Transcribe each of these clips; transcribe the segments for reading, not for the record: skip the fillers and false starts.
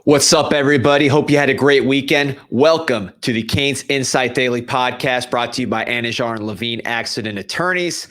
What's up, everybody? Hope you had a great weekend. Welcome to the CanesInSight Daily Podcast, brought to you by Anijar and Levine Accident Attorneys,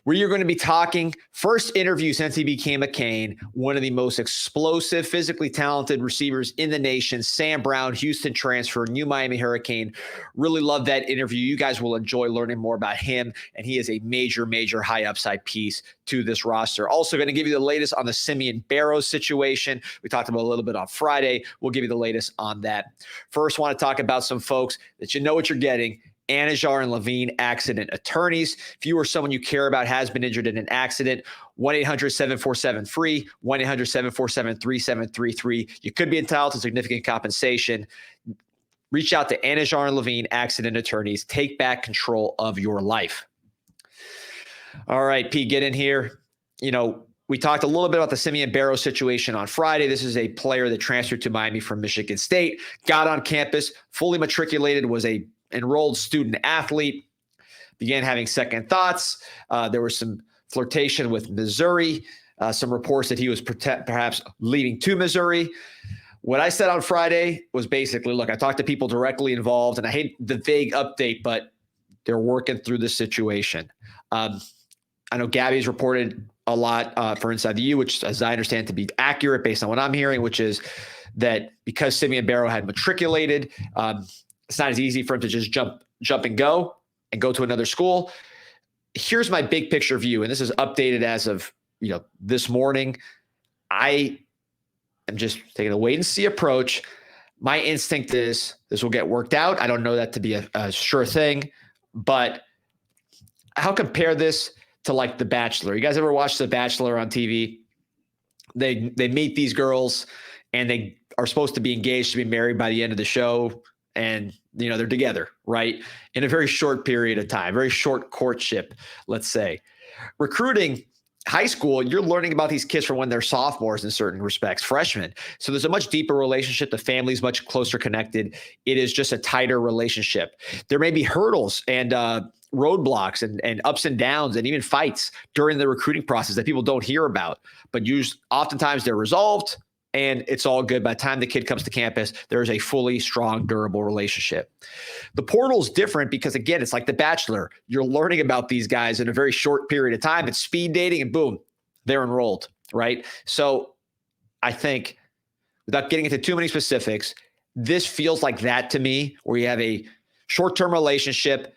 where you're going to be talking first interview since he became a Cane, one of the most explosive, physically talented receivers in the nation, Sam Brown, Houston transfer, new Miami Hurricane. Really love that interview. You guys will enjoy learning more about him, and he is a major high upside piece to this roster. Also going to give you the latest on the Simeon Barrow situation. We talked about a little bit on Friday. We'll give you the latest on that. First, want to talk about some folks that you know what you're getting. Anijar and Levine Accident Attorneys. If you or someone you care about has been injured in an accident, 1-800-747-FREE, 1-800-747-3733. You could be entitled to significant compensation. Reach out to Anijar and Levine Accident Attorneys. Take back control of your life. All right, Pete, get in here. You know, we talked a little bit about the Simeon Barrow situation on Friday. This is a player that transferred to Miami from Michigan State, got on campus, fully matriculated, was a enrolled student athlete, began having second thoughts. There was some flirtation with Missouri, some reports that he was perhaps leaving to Missouri. What I said on Friday was basically, look, I talked to people directly involved, and I hate the vague update, but they're working through the situation. I know Gabby's reported a lot for Inside the U, which, as I understand, to be accurate based on what I'm hearing, which is that because Simeon Barrow had matriculated, it's not as easy for him to just jump and go to another school. Here's my big picture view, and this is updated as of this morning. I am just taking a wait and see approach. My instinct is this will get worked out. I don't know that to be a sure thing, but I'll compare this to like The Bachelor. You guys ever watch The Bachelor on TV? They meet these girls, and they are supposed to be engaged to be married by the end of the show. And, they're together, right? In a very short period of time, very short courtship, let's say. Recruiting, high school, you're learning about these kids from when they're sophomores in certain respects, freshmen. So there's a much deeper relationship. The family's much closer connected. It is just a tighter relationship. There may be hurdles and roadblocks and ups and downs and even fights during the recruiting process that people don't hear about. But oftentimes they're resolved, and it's all good. By the time the kid comes to campus, there's a fully strong, durable relationship. The portal's different because, again, it's like The Bachelor. You're learning about these guys in a very short period of time. It's speed dating, and boom, they're enrolled, right? So I think, without getting into too many specifics, this feels like that to me, where you have a short-term relationship.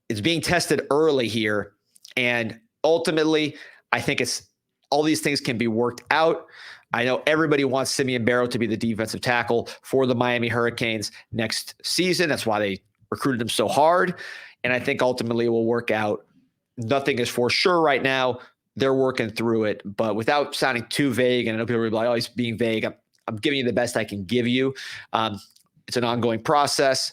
It's being tested early here. And ultimately, I think all these things can be worked out. I know everybody wants Simeon Barrow to be the defensive tackle for the Miami Hurricanes next season. That's why they recruited him so hard. And I think ultimately it will work out. Nothing is for sure right now. They're working through it. But without sounding too vague, and I know people will be like, oh, he's being vague. I'm giving you the best I can give you. It's an ongoing process.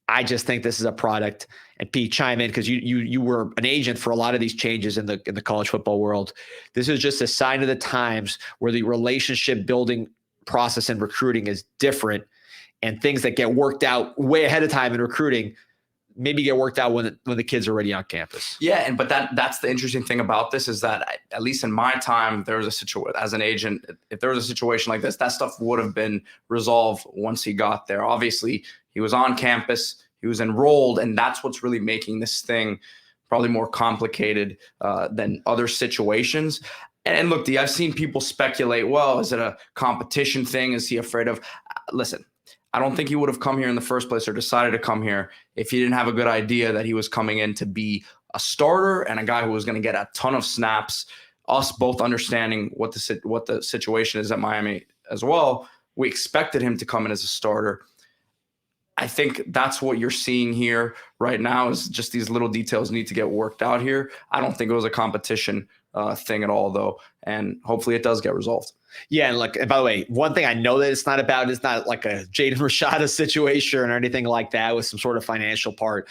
I just think this is a product. And Pete, chime in, because you were an agent for a lot of these changes in the college football world. This is just a sign of the times where the relationship building process in recruiting is different, and things that get worked out way ahead of time in recruiting maybe get worked out when the kids are already on campus. Yeah, but that's the interesting thing about this is that, at least in my time, there was a situation as an agent. If there was a situation like this, that stuff would have been resolved once he got there. Obviously, he was on campus. He was enrolled, and that's what's really making this thing probably more complicated than other situations. And look, I've seen people speculate, well, is it a competition thing? Is he afraid of listen, I don't think he would have come here in the first place or decided to come here if he didn't have a good idea that he was coming in to be a starter and a guy who was going to get a ton of snaps. Us both understanding what the situation is at Miami as well, we expected him to come in as a starter. I think that's what you're seeing here right now is just these little details need to get worked out here. I don't think it was a competition thing at all, though, and hopefully it does get resolved. Yeah, and by the way, one thing I know that it's not about is not like a Jaden Rashada situation or anything like that with some sort of financial part.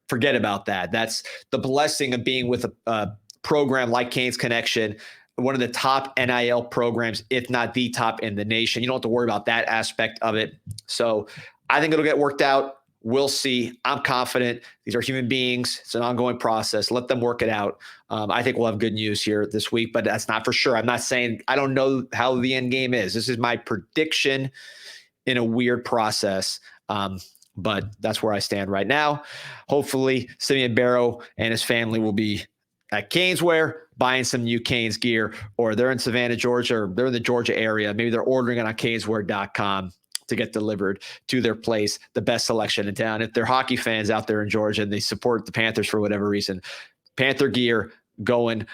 Forget about that. That's the blessing of being with a program like Canes Connection, one of the top NIL programs, if not the top in the nation. You don't have to worry about that aspect of it. So I think it'll get worked out. We'll see. I'm confident. These are human beings. It's an ongoing process. Let them work it out. I think we'll have good news here this week, but that's not for sure. I'm not saying I don't know how the end game is. This is my prediction in a weird process. But that's where I stand right now. Hopefully, Simeon Barrow and his family will be at Caneswear buying some new Canes gear, or they're in Savannah, Georgia, or they're in the Georgia area. Maybe they're ordering it on caneswear.com to get delivered to their place, the best selection in town. If they're hockey fans out there in Georgia and they support the Panthers for whatever reason, Panther gear going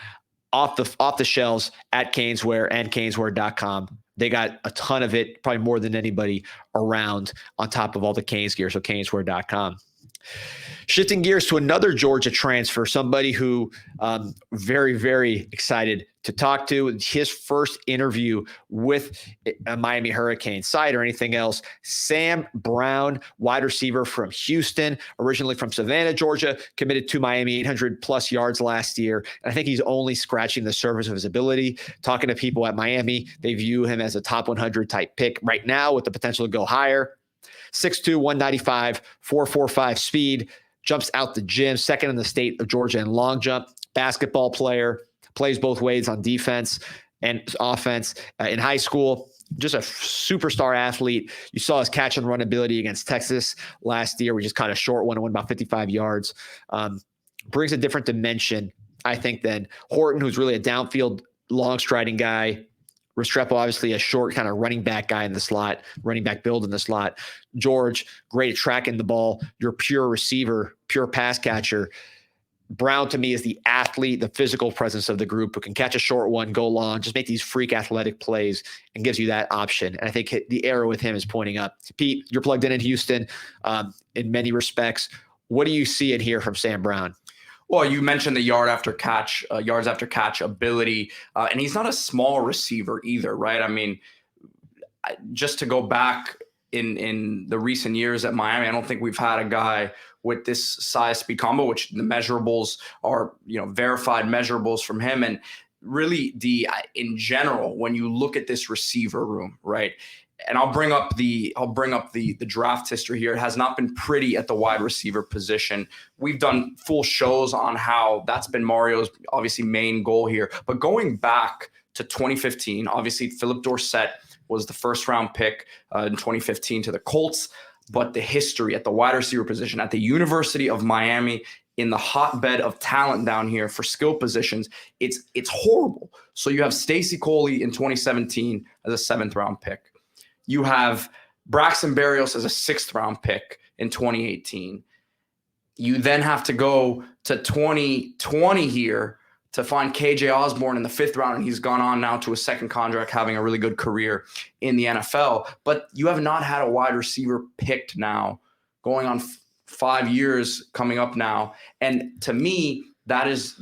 off the shelves at Caneswear and caneswear.com. They got a ton of it, probably more than anybody around, on top of all the Canes gear. So caneswear.com. Shifting gears to another Georgia transfer, somebody who very, very excited to talk to. His first interview with a Miami Hurricane site or anything else. Sam Brown, wide receiver from Houston, originally from Savannah, Georgia, committed to Miami, 800+ yards last year. And I think he's only scratching the surface of his ability. Talking to people at Miami, they view him as a top 100 type pick right now with the potential to go higher. 6'2", 195, 4.45 speed, jumps out the gym, second in the state of Georgia in long jump, basketball player, plays both ways on defense and offense. In high school, just a superstar athlete. You saw his catch and run ability against Texas last year. We just caught a short one and went about 55 yards. Brings a different dimension, I think, than Horton, who's really a downfield, long striding guy. Restrepo, obviously a short kind of running back guy in the slot, running back build in the slot. George, great at tracking the ball. Your pure receiver, pure pass catcher. Brown, to me, is the athlete, the physical presence of the group who can catch a short one, go long, just make these freak athletic plays and gives you that option. And I think the arrow with him is pointing up. Pete, you're plugged in Houston in many respects. What do you see and hear from Sam Brown? Well, you mentioned the yards after catch ability, and he's not a small receiver either, right? I mean, just to go back in the recent years at Miami, I don't think we've had a guy with this size speed combo, which the measurables are, verified measurables from him. And really in general, when you look at this receiver room, right? And I'll bring up the draft history here. It has not been pretty at the wide receiver position. We've done full shows on how that's been Mario's obviously main goal here. But going back to 2015, obviously Philip Dorsett was the first round pick in 2015 to the Colts. But the history at the wide receiver position at the University of Miami, in the hotbed of talent down here for skill positions, it's horrible. So you have Stacy Coley in 2017 as a 7th round pick. You have Braxton Berrios as a 6th round pick in 2018. You then have to go to 2020 here to find KJ Osborne in the 5th round, and he's gone on now to a second contract, having a really good career in the NFL. But you have not had a wide receiver picked now, going on 5 years coming up now. And to me, that is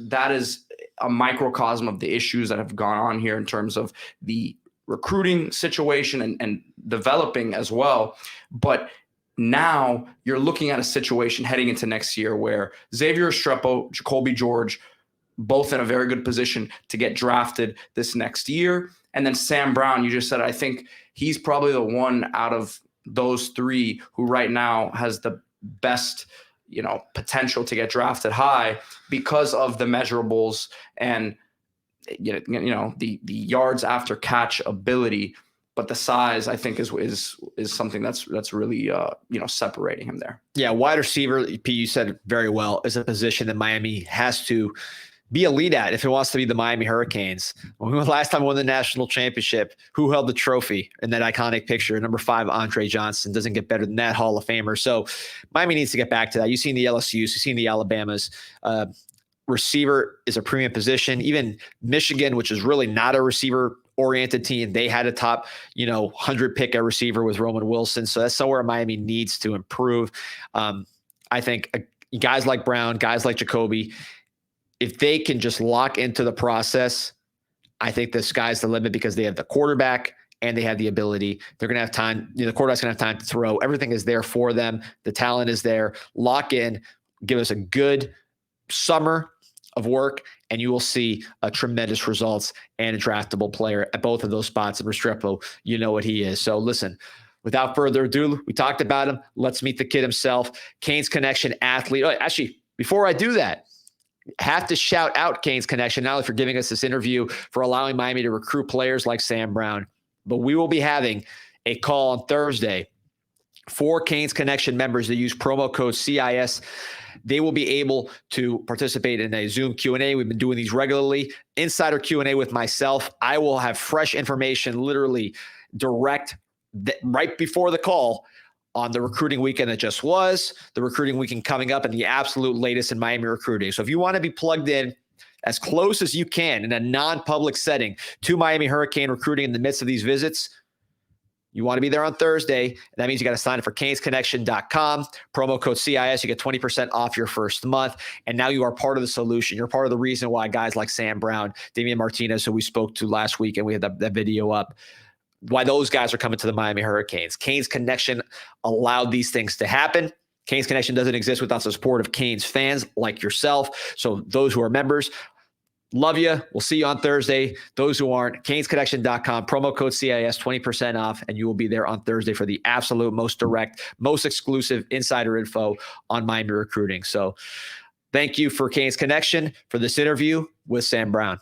a microcosm of the issues that have gone on here in terms of the recruiting situation and developing as well. But now you're looking at a situation heading into next year where Xavier Restrepo, Jacoby George, both in a very good position to get drafted this next year. And then Sam Brown, you just said, I think he's probably the one out of those three who right now has the best, potential to get drafted high because of the measurables and the yards after catch ability. But the size, I think, is something that's really separating him there. Yeah, wide receiver, P, you said it very well, is a position that Miami has to be a lead at if it wants to be the Miami Hurricanes. When the last time we won the national championship, who held the trophy in that iconic picture? Number 5, Andre Johnson. Doesn't get better than that, Hall of Famer. So Miami needs to get back to that. You've seen the LSUs, you've seen the Alabamas. Receiver is a premium position. Even Michigan, which is really not a receiver-oriented team, they had a top, 100 pick a receiver with Roman Wilson. So that's somewhere Miami needs to improve. I think guys like Brown, guys like Jacoby, if they can just lock into the process, I think the sky's the limit because they have the quarterback and they have the ability. They're going to have time. The quarterback's going to have time to throw. Everything is there for them. The talent is there. Lock in, give us a good summer of work, and you will see tremendous results and a draftable player at both of those spots. And Restrepo, you know what he is. So listen, without further ado, we talked about him. Let's meet the kid himself, Canes Connection athlete. Oh, actually, before I do that, have to shout out Canes Connection, not only for giving us this interview, for allowing Miami to recruit players like Sam Brown, but we will be having a call on Thursday for Canes Connection members that use promo code CIS. They will be able to participate in a Zoom Q&A. We've been doing these regularly. Insider Q&A with myself. I will have fresh information, literally direct right before the call on the recruiting weekend that just was, the recruiting weekend coming up, and the absolute latest in Miami recruiting. So if you want to be plugged in as close as you can in a non-public setting to Miami Hurricane recruiting in the midst of these visits, you want to be there on Thursday. That means you got to sign up for CanesConnection.com. Promo code CIS. You get 20% off your first month. And now you are part of the solution. You're part of the reason why guys like Sam Brown, Damian Martinez, who we spoke to last week, and we had that video up, why those guys are coming to the Miami Hurricanes. Canes Connection allowed these things to happen. Canes Connection doesn't exist without the support of Canes fans like yourself. So those who are members, love you. We'll see you on Thursday. Those who aren't, CanesConnection.com, promo code CIS, 20% off, and you will be there on Thursday for the absolute most direct, most exclusive insider info on Miami recruiting. So thank you for Canes Connection for this interview with Sam Brown.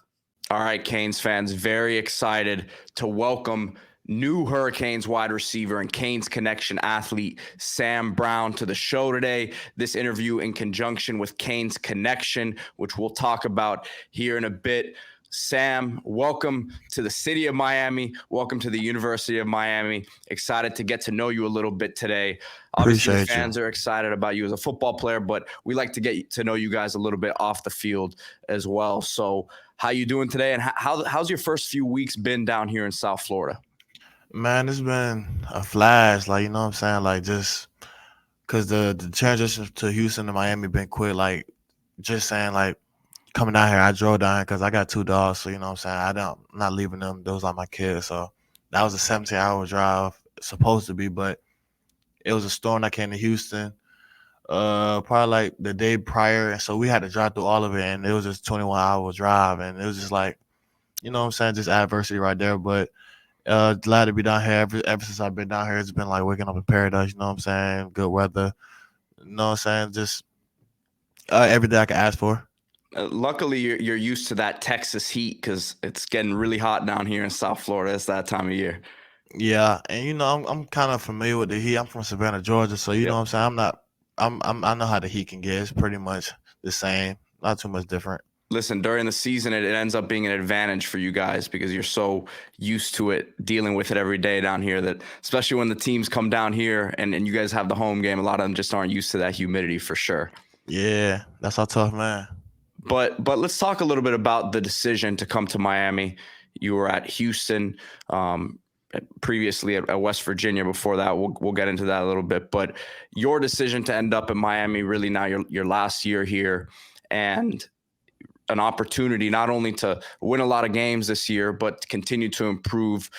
All right, Canes fans, very excited to welcome new Hurricanes wide receiver and Canes Connection athlete Sam Brown to the show today. This interview in conjunction with Canes Connection, which we'll talk about here in a bit. Sam, welcome to the city of Miami. Welcome to the University of Miami. Excited to get to know you a little bit today. Obviously, the fans are excited about you as a football player, but we like to get to know you guys a little bit off the field as well. So how you doing today, and how's your first few weeks been down here in South Florida? Man, it's been a flash, like, you know what I'm saying? Like, just because the transition to Houston and Miami been quick, like, just saying, like, coming down here, I drove down here because I got 2 dogs, so, you know what I'm saying? I'm not leaving them. Those are my kids, so that was a 17-hour drive, supposed to be, but it was a storm that came to Houston probably, like, the day prior, and so we had to drive through all of it, and it was just 21-hour drive, and it was just, like, you know what I'm saying, just adversity right there, but glad to be down here. Ever since I've been down here, it's been like waking up in paradise. You know what I'm saying? Good weather. You know what I'm saying? Just every day I can ask for. Luckily, you're used to that Texas heat because it's getting really hot down here in South Florida. It's that time of year. Yeah, and you know I'm kind of familiar with the heat. I'm from Savannah, Georgia, so you know what I'm saying. I know how the heat can get. It's pretty much the same. Not too much different. Listen, during the season, it ends up being an advantage for you guys because you're so used to it, dealing with it every day down here, that especially when the teams come down here and you guys have the home game, a lot of them just aren't used to that humidity for sure. Yeah, that's our tough, man. But let's talk a little bit about the decision to come to Miami. You were at Houston, previously at West Virginia. Before that, we'll get into that a little bit. But your decision to end up in Miami, really now your last year here, and an opportunity not only to win a lot of games this year, but to continue to improve,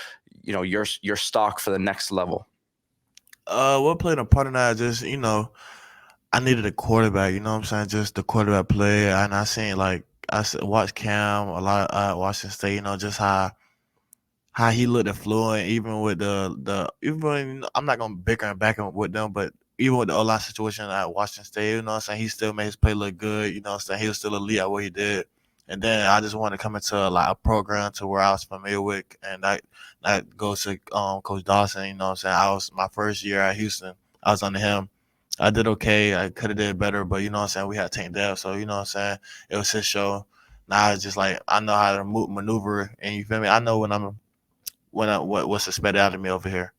you know, your stock for the next level. What played a part in that? Just, you know, I needed a quarterback. You know what I'm saying? Just the quarterback play, and I seen, like, watched Cam a lot at Washington State. You know, just how he looked at fluent, even with even I'm not gonna bicker and back with them, but even with the O-line situation at Washington State, you know what I'm saying, he still made his play look good. You know what I'm saying? He was still elite at what he did. And then I just wanted to come into like a program to where I was familiar with, and that goes to Coach Dawson. You know what I'm saying? My first year at Houston, I was under him. I did okay. I could have did better, but you know what I'm saying, we had Tank Dev, so you know what I'm saying, it was his show. Now it's just like I know how to maneuver, and you feel me? I know what's expected out of me over here.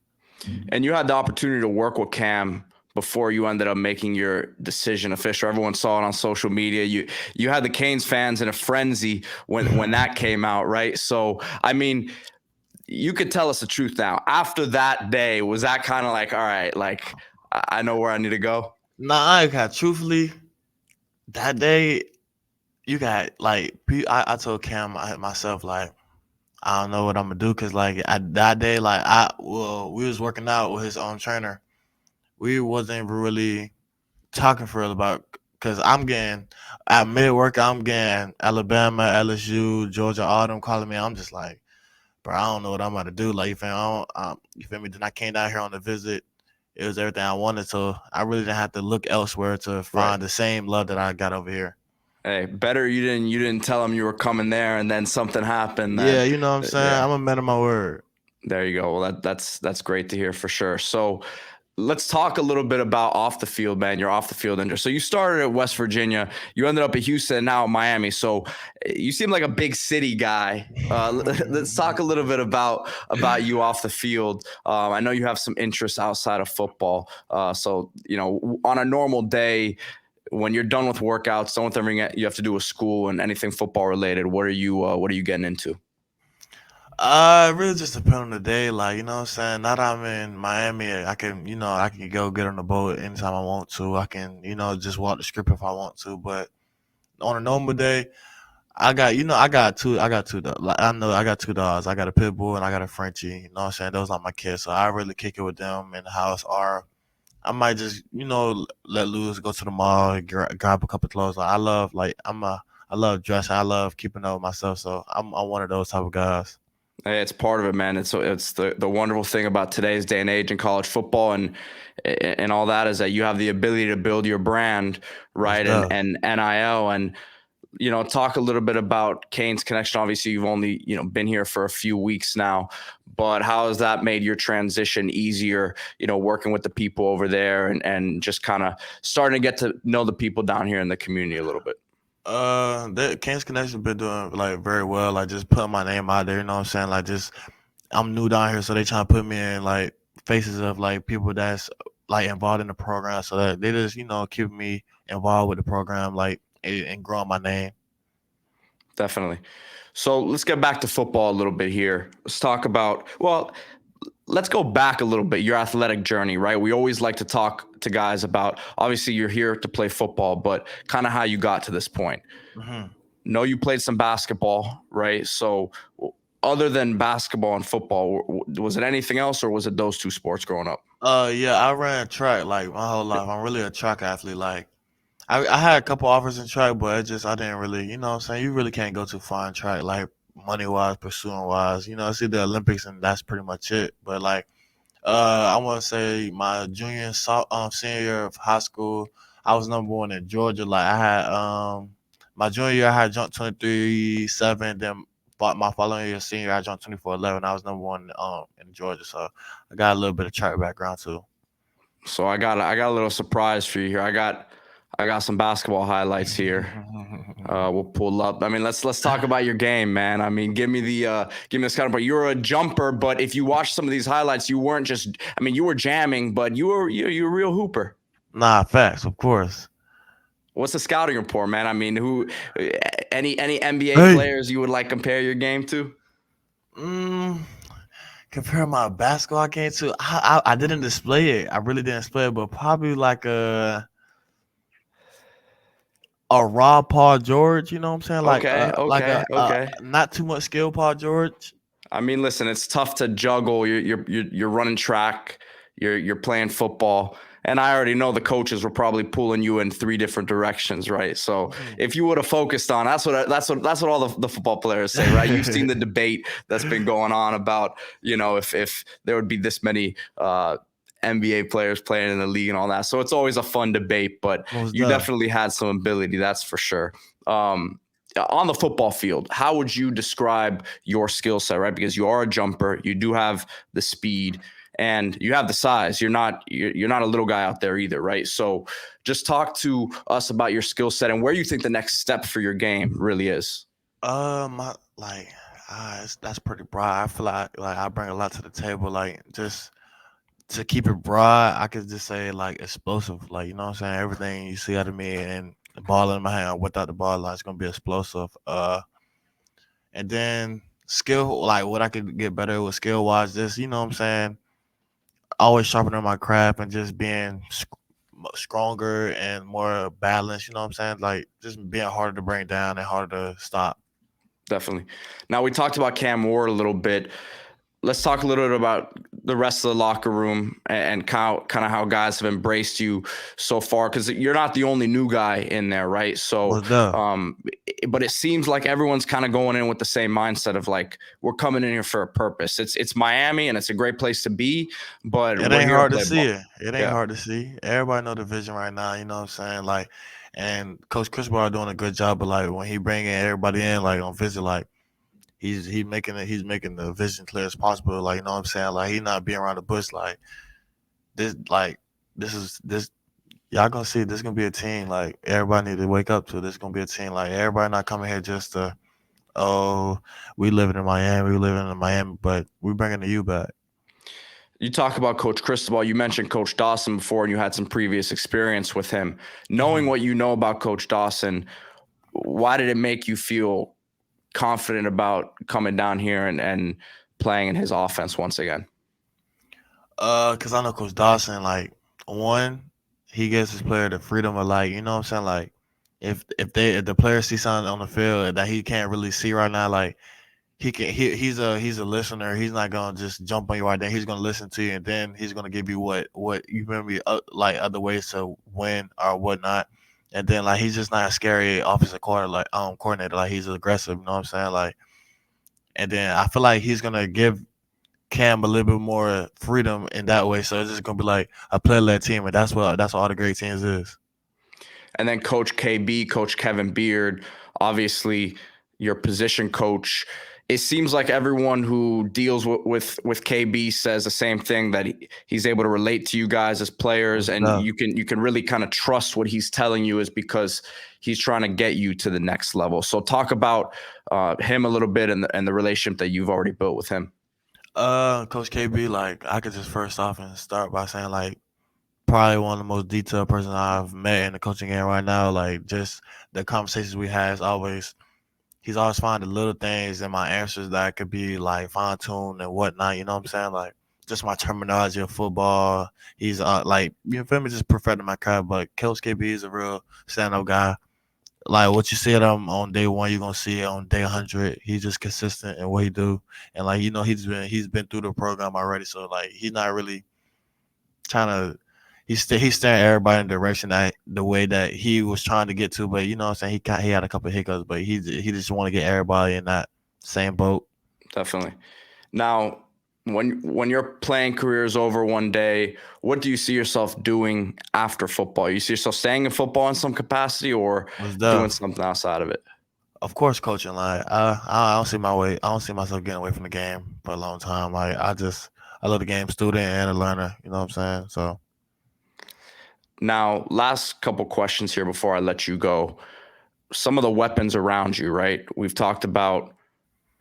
And you had the opportunity to work with Cam before you ended up making your decision official. Everyone saw it on social media. You had the Canes fans in a frenzy when that came out, right? So, I mean, you could tell us the truth now. After that day, was that kind of like, all right, like, I know where I need to go? Nah, truthfully, that day, you got, like, I told Cam myself, like, I don't know what I'm gonna do, because, like, that day, like, we was working out with his own trainer. We wasn't really talking for real about, because I'm getting at mid workout, I'm getting Alabama, LSU, Georgia, all them calling me. I'm just like, bro, I don't know what I'm about to do. Like, you feel me? Then I came down here on the visit. It was everything I wanted, so I really didn't have to look elsewhere to find the same love that I got over here. Hey, better you didn't tell them you were coming there, and then something happened. Yeah, you know what I'm saying? Yeah. I'm a man of my word. There you go. Well, that's great to hear for sure. So let's talk a little bit about off the field, man. Your off the field injury. So you started at West Virginia. You ended up at Houston, now at Miami. So you seem like a big city guy. Let's talk a little bit about you off the field. I know you have some interests outside of football. So, on a normal day, when you're done with workouts, done with everything you have to do with school and anything football related, what are you getting into? It really just depends on the day. Like, you know what I'm saying? Now that I'm in Miami, I can go get on the boat anytime I want to. I can, just walk the strip if I want to. But on a normal day, I got two dogs. Like, I know I got two dogs. I got a pit bull and I got a Frenchie. You know what I'm saying? Those are my kids. So I really kick it with them in the house. Or I might just, let loose, go to the mall, and grab a couple of clothes. Like, I love dressing. I love keeping up with myself. So I'm one of those type of guys. Hey, it's part of it, man. It's the wonderful thing about today's day and age in college football and all that is that you have the ability to build your brand, right? And NIL and talk a little bit about Canes Connection. Obviously, you've only been here for a few weeks now, but how has that made your transition easier? Working with the people over there and just kind of starting to get to know the people down here in the community a little bit. The Canes Connection been doing like very well. Like just putting my name out there. You know what I'm saying? Like just I'm new down here, so they trying to put me in like faces of like people that's like involved in the program, so that they just keep me involved with the program, like and growing my name. Definitely. So let's get back to football a little bit here. Let's talk about let's go back a little bit, your athletic journey, right? We always like to talk to guys about, obviously you're here to play football, but kind of how you got to this point. Mm-hmm. Know you played some basketball, right? So other than basketball and football, was it anything else or was it those two sports growing up? Yeah, I ran track like my whole life. I'm really a track athlete. Like I had a couple offers in track, but I didn't really, you know what I'm saying? You really can't go too far in track, like money wise, pursuing wise. It's the Olympics and that's pretty much it. But like I want to say my senior year of high school, I was number one in Georgia. Like I had my junior year, I had jumped 23.7. Then my following year, senior, I jumped 24.11. I was number one in Georgia, so I got a little bit of track background too. So I got a little surprise for you here. I got some basketball highlights here. We'll pull up. I mean, let's talk about your game, man. I mean, give me this kind of part. You're a jumper, but if you watch some of these highlights, you weren't just. I mean, you were jamming, but you're a real hooper. Nah, facts, of course. What's the scouting report, man? I mean, any NBA players you would like compare your game to? Compare my basketball game to I didn't display it. I really didn't display it, but probably like a Rob Paul George, you know what I'm saying? Like Okay. Not too much skill, Paul George. I mean, listen, it's tough to juggle. You're running track, you're playing football, and I already know the coaches were probably pulling you in three different directions, right? So if you would have focused on that's what all the football players say, right? You've seen the debate that's been going on about if there would be this many NBA players playing in the league and all that. So it's always a fun debate, but you definitely had some ability, that's for sure. On the football field, how would you describe your skill set, right? Because you are a jumper, you do have the speed, and you have the size. You're not a little guy out there either, right? So just talk to us about your skill set and where you think the next step for your game really is. That's pretty broad. I feel like I bring a lot to the table. Like just to keep it broad, I could just say like explosive. Like, you know what I'm saying? Everything you see out of me and the ball in my hand without the ball line is gonna be explosive. And then skill, like what I could get better with skill wise, just you know what I'm saying, always sharpening my craft and just being stronger and more balanced. You know what I'm saying? Like just being harder to bring down and harder to stop. Definitely. Now we talked about Cam Ward a little bit. let's talk a little bit about the rest of the locker room and kind of how guys have embraced you so far, because you're not the only new guy in there, right? So, Was done. but it seems like everyone's kind of going in with the same mindset of like, we're coming in here for a purpose. It's Miami and it's a great place to be, but It we're ain't here to hard to play see ball. it. It ain't Yeah. hard to see. Everybody know the vision right now. You know what I'm saying? Like, and Coach Chris Barrow doing a good job. But like when he bringing everybody in, like on visit, like he's making the vision clear as possible. Like you know what I'm saying? Like he not being around the bush. Like this. Y'all gonna see this gonna be a team. Like everybody need to wake up to this gonna be a team. Like everybody not coming here just to we living in Miami, but we bringing the U back. You talk about Coach Cristobal. You mentioned Coach Dawson before, and you had some previous experience with him. Knowing what you know about Coach Dawson, why did it make you feel confident about coming down here and playing in his offense once again? Cause I know Coach Dawson, like one, he gives his player the freedom of like, you know what I'm saying? Like if the player see something on the field that he can't really see right now, like he's a listener. He's not gonna just jump on you right there. He's gonna listen to you, and then he's gonna give you what you remember like other ways to win or whatnot. And then like he's just not a scary offensive coordinator. Like he's aggressive. You know what I'm saying? Like, and then I feel like he's gonna give Cam a little bit more freedom in that way. So it's just gonna be like a player-led team, and that's what all the great teams is. And then Coach KB, Coach Kevin Beard, obviously your position coach. It seems like everyone who deals with KB says the same thing, that he's able to relate to you guys as players, and you can really kind of trust what he's telling you is because he's trying to get you to the next level. So talk about him a little bit and the relationship that you've already built with him. Coach KB, like I could just first off and start by saying like probably one of the most detailed person I've met in the coaching game right now. Like just the conversations we had is he's always finding little things in my answers that could be like fine tuned and whatnot. You know what I'm saying? Like just my terminology of football. He's like you feel me, just perfecting my craft. But Coach KB is a real stand up guy. Like what you see at him on day one, you're gonna see it on day 100. He's just consistent in what he do, and like you know he's been through the program already. So like he's not really trying to. He's staring everybody in the direction that the way that he was trying to get to, but you know what I'm saying he had a couple of hiccups, but he just want to get everybody in that same boat. Definitely. Now, when your playing career is over one day, what do you see yourself doing after football? You see yourself staying in football in some capacity or doing something outside of it? Of course, coaching. Like I don't see I don't see myself getting away from the game for a long time. Like I love the game, student and a learner. You know what I'm saying? So. Now, last couple questions here before I let you go. Some of the weapons around you, right? We've talked about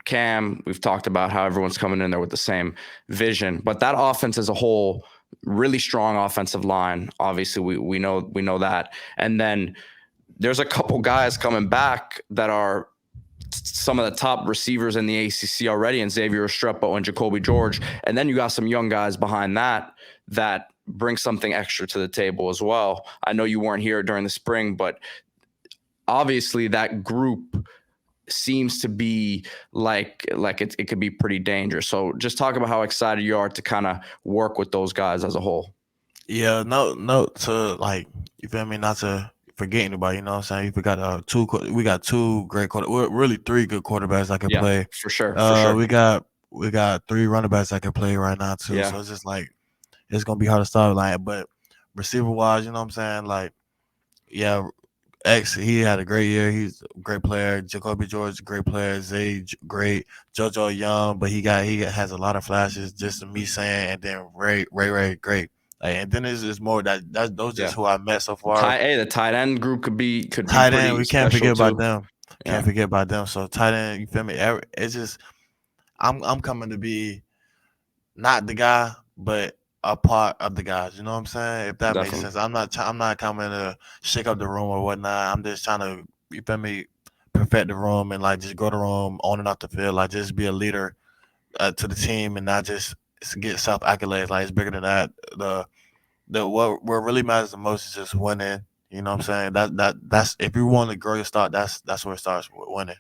Cam. We've talked about how everyone's coming in there with the same vision, but that offense as a whole, really strong offensive line. Obviously, we know that. And then there's a couple guys coming back that are some of the top receivers in the ACC already, and Xavier Restrepo and Jacoby George. And then you got some young guys behind that bring something extra to the table as well. I know you weren't here during the spring, but obviously that group seems to be like it could be pretty dangerous. So just talk about how excited you are to kind of work with those guys as a whole. Yeah, no, to like you feel me, not to forget anybody. You know what I'm saying? We got we got two great really three good quarterbacks that can play. For sure. We got three running backs that can play right now too. Yeah. So it's just like it's gonna be hard to stop. Like, but receiver wise, you know what I'm saying? Like, yeah, he had a great year. He's a great player. Jacoby George, great player. Zay, great. JoJo Young, but he has a lot of flashes. Just me saying, and then Ray, great. Like, and then it's more those just who I met so far. The tight end group could be tight end. We can't forget about them. Yeah. Can't forget about them. So tight end, you feel me? It's just I'm coming to be not the guy, but a part of the guys. You know what I'm saying? If that makes sense. I'm not coming to shake up the room or whatnot. I'm just trying to, you feel me, perfect the room and like just go to the room on and off the field. Like just be a leader to the team and not just get self accolades. Like it's bigger than that. What really matters the most is just winning. You know what I'm saying? That's if you want to grow your stock, that's where it starts with winning.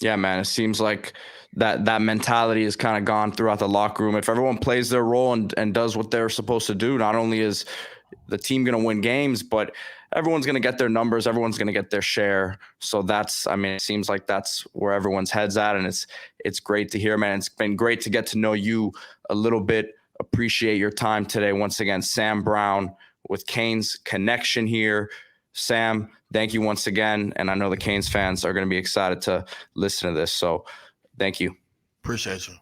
Yeah, man. It seems like that mentality is kind of gone throughout the locker room. If everyone plays their role and does what they're supposed to do, not only is the team going to win games, but everyone's going to get their numbers. Everyone's going to get their share. So it seems like that's where everyone's head's at. And it's great to hear, man. It's been great to get to know you a little bit. Appreciate your time today. Once again, Sam Brown with Canes Connection here. Sam, thank you once again. And I know the Canes fans are going to be excited to listen to this. So thank you. Appreciate you.